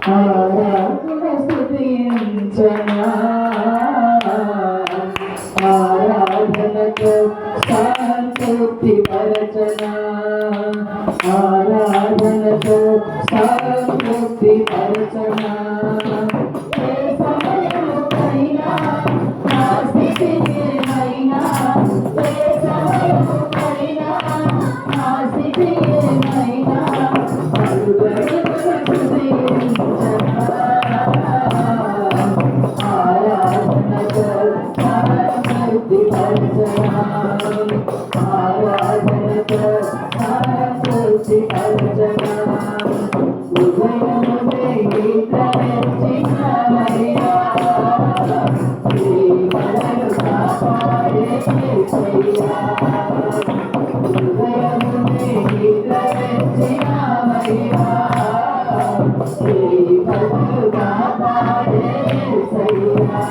ఆరాధన స్తుతించనా ఆరాధనతో సంతృప్తి పరచనా ఆరాధనతో సంతృప్తి పరచనా ఏ సమయముకైనా నా స్థితికి అయినా ఏ సమయముకైనా నా స్థితికి అయినా ఆరాధనతో సంతృప్తి పరచనా ఆరాధనతో సంతృప్తి పరచనా ఉదయమునే గీతమెచ్చినవయ్యా ఈ మనను కాపాడే యేసయ్యా ఉదయమునే గీతమెచ్చినవయ్యా ఈ మనను కాపాడే యేసయ్యా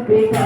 Because